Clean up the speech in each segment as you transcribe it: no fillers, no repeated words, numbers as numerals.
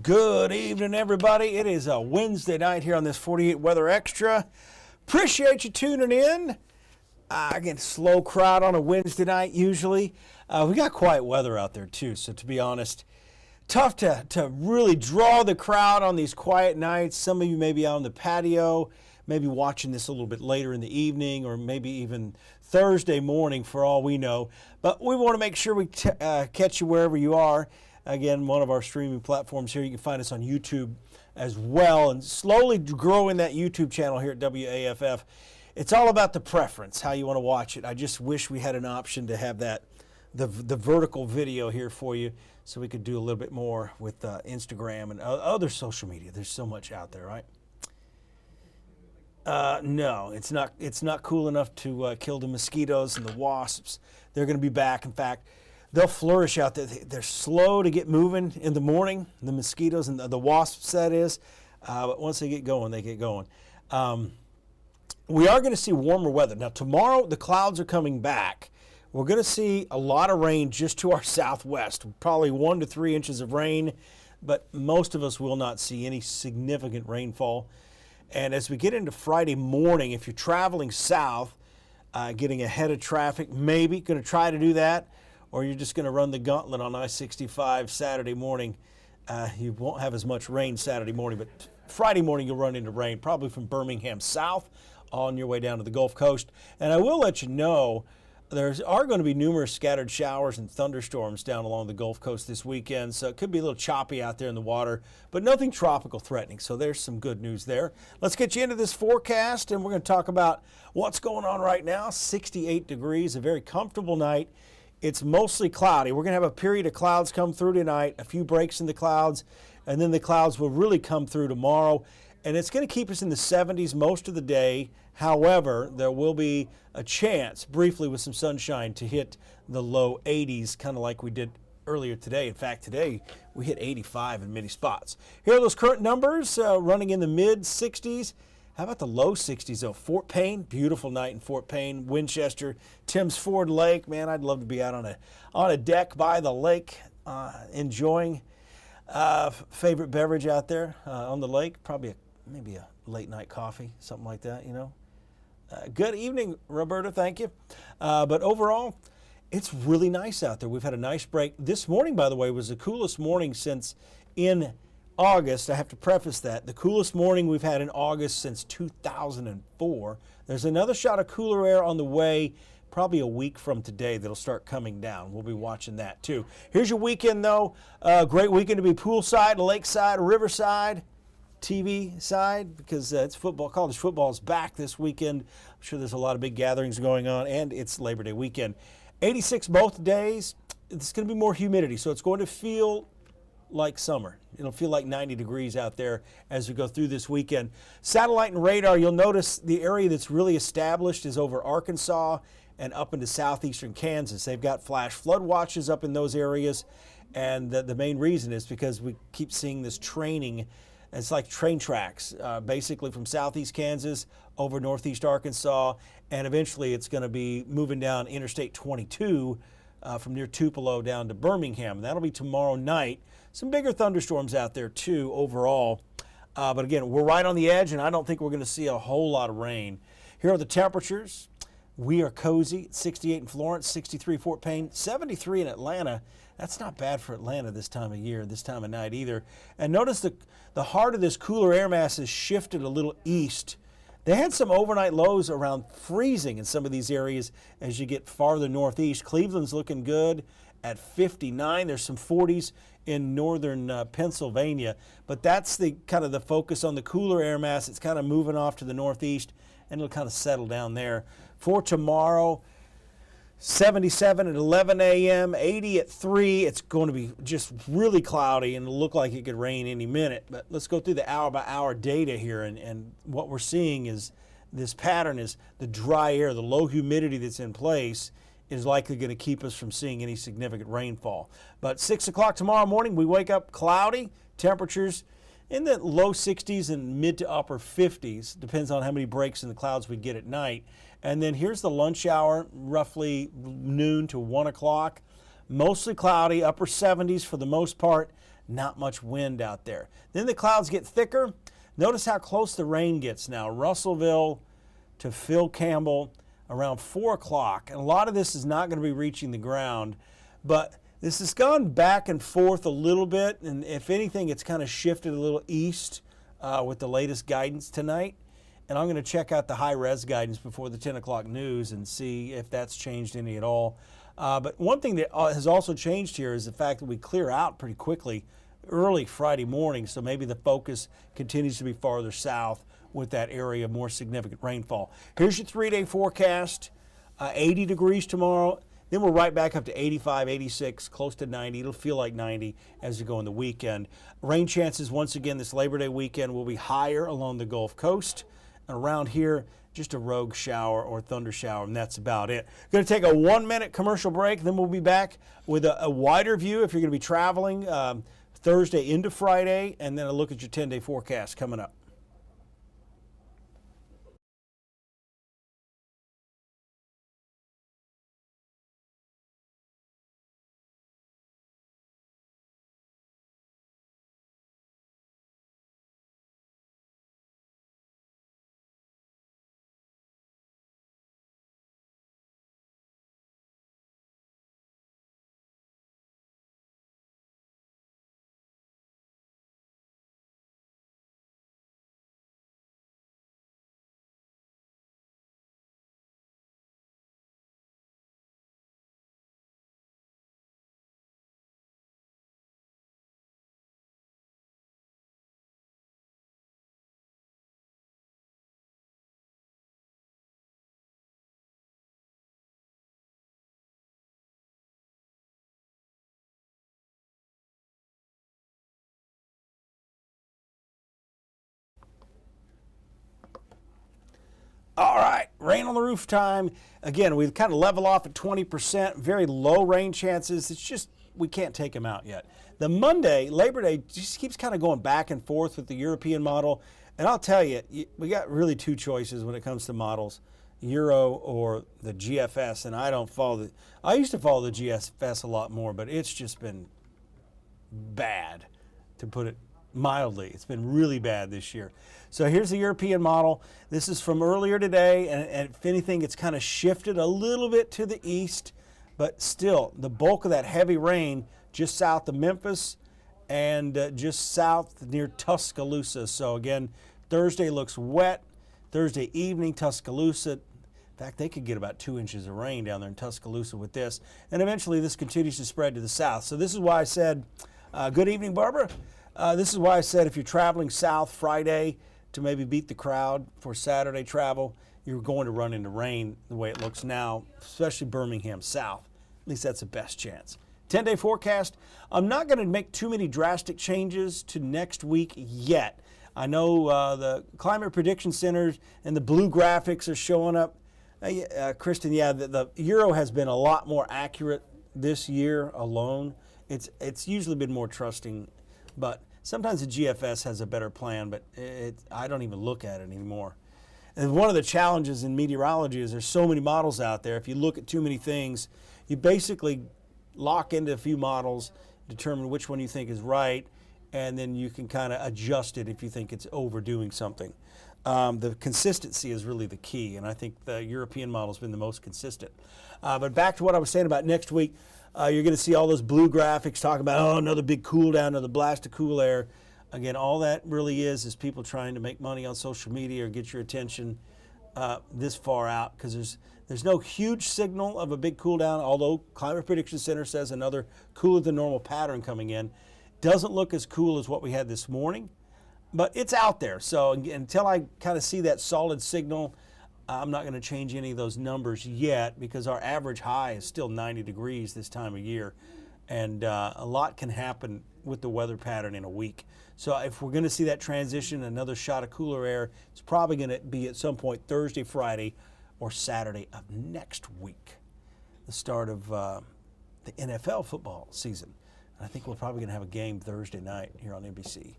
Good evening, everybody. It is a Wednesday night here on this 48 Weather Extra. Appreciate you tuning in. Again, slow crowd on a Wednesday night usually. We got quiet weather out there too, so to be honest, tough to really draw the crowd on these quiet nights. Some of you may be out on the patio, maybe watching this a little bit later in the evening or maybe even Thursday morning for all we know. But we want to make sure we catch you wherever you are. Again, one of our streaming platforms here. You can find us on YouTube as well, and slowly growing that YouTube channel here at WAFF. It's all about the preference, how you want to watch it. I just wish we had an option to have that, the vertical video here for you, so we could do a little bit more with Instagram and other social media. There's so much out there, right? No, it's not cool enough to kill the mosquitoes and the wasps. They're going to be back. In fact, they'll flourish out there. They're slow to get moving in the morning, the mosquitoes and the wasps, that is. But once they get going, they get going. We are going to see warmer weather. Now, tomorrow, the clouds are coming back. We're going to see a lot of rain just to our southwest, probably 1 to 3 inches of rain, but most of us will not see any significant rainfall. And as we get into Friday morning, if you're traveling south, getting ahead of traffic, maybe going to try to do that, or you're just going to run the gauntlet on I-65 Saturday morning. You won't have as much rain Saturday morning, but Friday morning you'll run into rain, probably from Birmingham south on your way down to the Gulf Coast. And I will let you know, there are going to be numerous scattered showers and thunderstorms down along the Gulf Coast this weekend, so it could be a little choppy out there in the water, but nothing tropical threatening, so there's some good news there. Let's get you into this forecast, and we're going to talk about what's going on right now. 68 degrees, a very comfortable night. It's mostly cloudy. We're going to have a period of clouds come through tonight, a few breaks in the clouds, and then the clouds will really come through tomorrow. And it's going to keep us in the 70s most of the day. However, there will be a chance, briefly with some sunshine, to hit the low 80s, kind of like we did earlier today. In fact, today we hit 85 in many spots. Here are those current numbers, running in the mid 60s. How about the low 60s, though? Fort Payne, beautiful night in Fort Payne. Winchester, Timms Ford Lake. Man, I'd love to be out on a deck by the lake, enjoying favorite beverage out there on the lake. Probably maybe a late night coffee, something like that, you know. Good evening, Roberta, thank you. But overall, it's really nice out there. We've had a nice break. This morning, by the way, was the coolest morning since in August. I have to preface that. The coolest morning we've had in August since 2004. There's another shot of cooler air on the way, probably a week from today, that'll start coming down. We'll be watching that too. Here's your weekend though. Great weekend to be poolside, lakeside, riverside, TV side, because it's football. College football is back this weekend. I'm sure there's a lot of big gatherings going on, and it's Labor Day weekend. 86 both days. It's going to be more humidity, so it's going to feel like summer. It'll feel like 90 degrees out there as we go through this weekend. Satellite and radar, you'll notice the area that's really established is over Arkansas and up into southeastern Kansas. They've got flash flood watches up in those areas, and the main reason is because we keep seeing this training. It's like train tracks, basically from southeast Kansas over northeast Arkansas, and eventually it's going to be moving down Interstate 22 from near Tupelo down to Birmingham. That'll be tomorrow night. Some bigger thunderstorms out there too overall. But again, we're right on the edge, and I don't think we're going to see a whole lot of rain. Here are the temperatures. We are cozy. 68 in Florence, 63 Fort Payne, 73 in Atlanta. That's not bad for Atlanta this time of year, this time of night either. And notice the heart of this cooler air mass has shifted a little east. They had some overnight lows around freezing in some of these areas as you get farther northeast. Cleveland's looking good at 59. There's some 40s in northern Pennsylvania, but that's the kind of the focus on the cooler air mass. It's kind of moving off to the northeast, and it'll kind of settle down there. For tomorrow, 77 at 11 a.m., 80 at 3. It's going to be just really cloudy and it'll look like it could rain any minute. But let's go through the hour-by-hour data here, and what we're seeing is this pattern is the dry air, the low humidity that's in place is likely going to keep us from seeing any significant rainfall. But 6 o'clock tomorrow morning, we wake up cloudy, temperatures in the low 60s and mid to upper 50s. Depends on how many breaks in the clouds we get at night. And then here's the lunch hour, roughly noon to 1 o'clock. Mostly cloudy, upper 70s for the most part. not much wind out there. Then the clouds get thicker. Notice how close the rain gets now. Russellville to Phil Campbell around 4 o'clock. And a lot of this is not going to be reaching the ground, but this has gone back and forth a little bit. And if anything, it's kind of shifted a little east with the latest guidance tonight. And I'm going to check out the high-res guidance before the 10 o'clock news and see if that's changed any at all. But one thing that has also changed here is the fact that we clear out pretty quickly early Friday morning, so maybe the focus continues to be farther south with that area of more significant rainfall. Here's your 3-day forecast, 80 degrees tomorrow. Then we're right back up to 85, 86, close to 90. It'll feel like 90 as we go in the weekend. Rain chances, once again, this Labor Day weekend will be higher along the Gulf Coast. And around here, just a rogue shower or thunder shower, and that's about it. Going to take a 1-minute commercial break, then we'll be back with a wider view if you're going to be traveling Thursday into Friday, and then a look at your 10-day forecast coming up. All right, rain on the roof time. Again, we kind of level off at 20%, very low rain chances. It's just, we can't take them out yet. The Monday, Labor Day, just keeps kind of going back and forth with the European model. And I'll tell you, we got really two choices when it comes to models, Euro or the GFS. And I don't follow I used to follow the GFS a lot more, but it's just been bad, to put it mildly. It's been really bad this year. So here's the European model. This is from earlier today, and if anything, it's kind of shifted a little bit to the east, but still, the bulk of that heavy rain just south of Memphis and just south near Tuscaloosa. So again, Thursday looks wet. Thursday evening, Tuscaloosa. In fact, they could get about 2 inches of rain down there in Tuscaloosa with this. And eventually, this continues to spread to the south. So this is why I said, good evening, Barbara. This is why I said if you're traveling south Friday to maybe beat the crowd for Saturday travel, you're going to run into rain the way it looks now, especially Birmingham south. At least that's the best chance. 10-day forecast. I'm not going to make too many drastic changes to next week yet. I know the Climate Prediction Centers and the blue graphics are showing up. Kristen, yeah, the Euro has been a lot more accurate this year alone. It's usually been more trusting, but sometimes the GFS has a better plan, but I don't even look at it anymore. And one of the challenges in meteorology is there's so many models out there. If you look at too many things, you basically lock into a few models, determine which one you think is right, and then you can kind of adjust it if you think it's overdoing something. The consistency is really the key, and I think the European model has been the most consistent. But back to what I was saying about next week, you're going to see all those blue graphics talking about, oh, another big cool down, another blast of cool air. Again, all that really is people trying to make money on social media or get your attention this far out, because there's no huge signal of a big cool down, although Climate Prediction Center says another cooler than normal pattern coming in. Doesn't look as cool as what we had this morning, but it's out there. So until I kind of see that solid signal, I'm not going to change any of those numbers yet, because our average high is still 90 degrees this time of year, and a lot can happen with the weather pattern in a week. So if we're going to see that transition, another shot of cooler air, it's probably going to be at some point Thursday, Friday, or Saturday of next week, the start of the NFL football season. And I think we're probably going to have a game Thursday night here on NBC.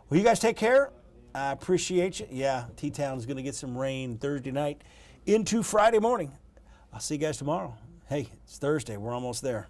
Well, you guys take care. I appreciate you. Yeah, T-Town's going to get some rain Thursday night into Friday morning. I'll see you guys tomorrow. Hey, it's Thursday. We're almost there.